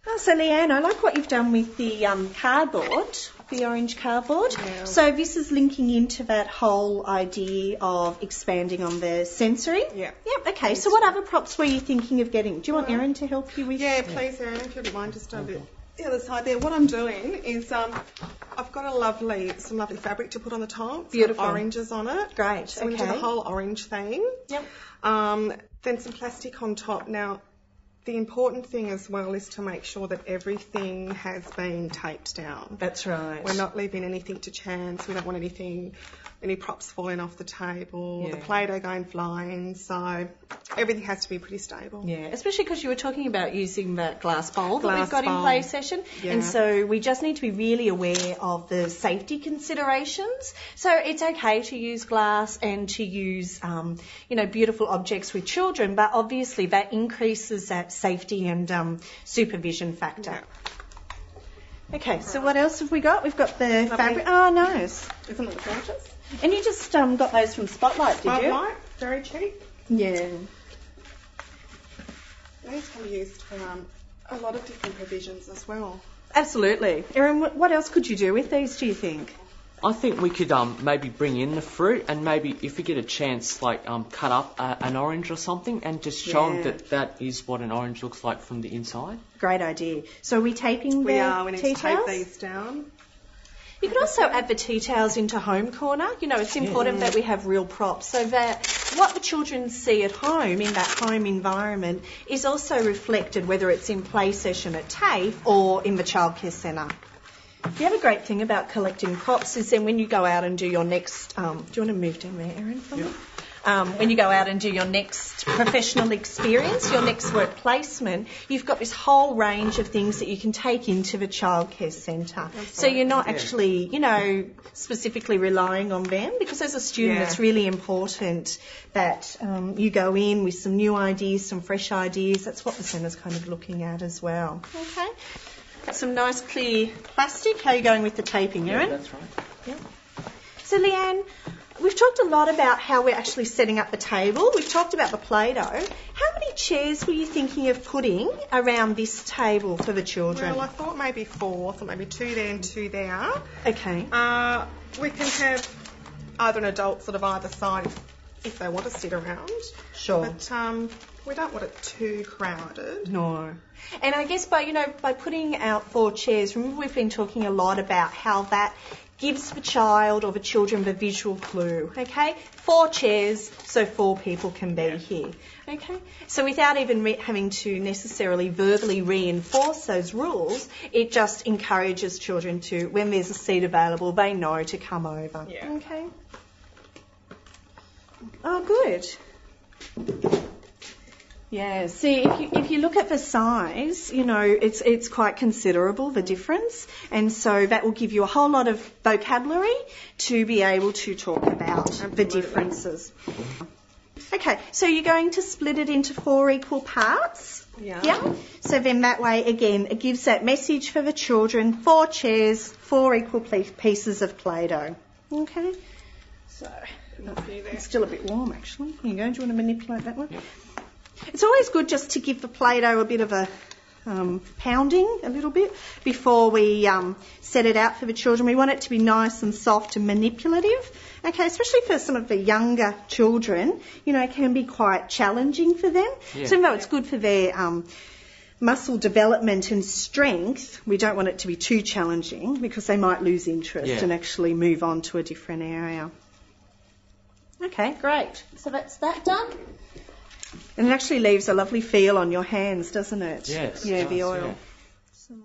Oh, so Leanne, I like what you've done with the cardboard, the orange cardboard. Yeah. So this is linking into that whole idea of expanding on the sensory. Yeah. Yep. Okay. So what other props were you thinking of getting? Do you want Erin to help you with? Yeah, please, Erin, if you don't mind, just over the other side there. What I'm doing is I've got some lovely fabric to put on the top. Beautiful. Some oranges on it. Great. So we're going to do the whole orange thing. Yep. Then some plastic on top. Now, the important thing as well is to make sure that everything has been taped down. That's right. We're not leaving anything to chance. We don't want any props falling off the table, the Play-Doh going flying. So everything has to be pretty stable. Yeah, especially because you were talking about using that glass bowl that we've got in bowl. play session. Yeah. And so we just need to be really aware of the safety considerations. So it's okay to use glass and to use, beautiful objects with children, but obviously that increases that safety and supervision factor. Yeah. Okay, so what else have we got? We've got the fabric. Oh, nice. Isn't it gorgeous? And you just got those from Spotlight, did you? Spotlight, very cheap. Yeah. These can be used for a lot of different provisions as well. Absolutely. Erin, what else could you do with these, do you think? I think we could maybe bring in the fruit and maybe if we get a chance, cut up an orange or something and just show them that is what an orange looks like from the inside. Great idea. So are we taping We tea need to tape towels? these down. You could also add the tea towels into home corner. You know, it's important that we have real props so that what the children see at home in that home environment is also reflected, whether it's in play session at TAFE or in the childcare centre. The other great thing about collecting props is then when you go out and do your next, do you want to move down there, Erin, for me? When you go out and do your next professional experience, your next work placement, you've got this whole range of things that you can take into the childcare centre. So you're not actually, specifically relying on them because as a student it's really important that you go in with some new ideas, some fresh ideas. That's what the centre's kind of looking at as well. Okay. Got some nice clear plastic. How are you going with the taping, Erin? Yeah, that's right. Yeah. So Leanne, we've talked a lot about how we're actually setting up the table. We've talked about the Play-Doh. How many chairs were you thinking of putting around this table for the children? Well, I thought maybe 4, so maybe 2 there and 2 there. Okay. We can have either an adult sort of either side if they want to sit around. Sure. But we don't want it too crowded. No. And I guess by putting out 4 chairs, remember we've been talking a lot about how that gives the child or the children the visual clue, okay? 4 chairs so 4 people can be here, okay? So without even having to necessarily verbally reinforce those rules, it just encourages children to, when there's a seat available, they know to come over. Yeah. Okay? Oh, good. Yeah, see, if you look at the size, it's quite considerable, the difference, and so that will give you a whole lot of vocabulary to be able to talk about the differences. Okay, so you're going to split it into 4 equal parts? Yeah. So then that way, again, it gives that message for the children, 4 chairs, 4 equal pieces of Play-Doh. Okay? So, it's still a bit warm, actually. Here you go, do you want to manipulate that one? Yep. It's always good just to give the Play-Doh a bit of a pounding a little bit before we set it out for the children. We want it to be nice and soft and manipulative. Okay, especially for some of the younger children, it can be quite challenging for them. Yeah. So even though it's good for their muscle development and strength, we don't want it to be too challenging because they might lose interest and actually move on to a different area. Okay, great. So that's that done. And it actually leaves a lovely feel on your hands, doesn't it? Yes. Yeah, it the does, oil. yeah.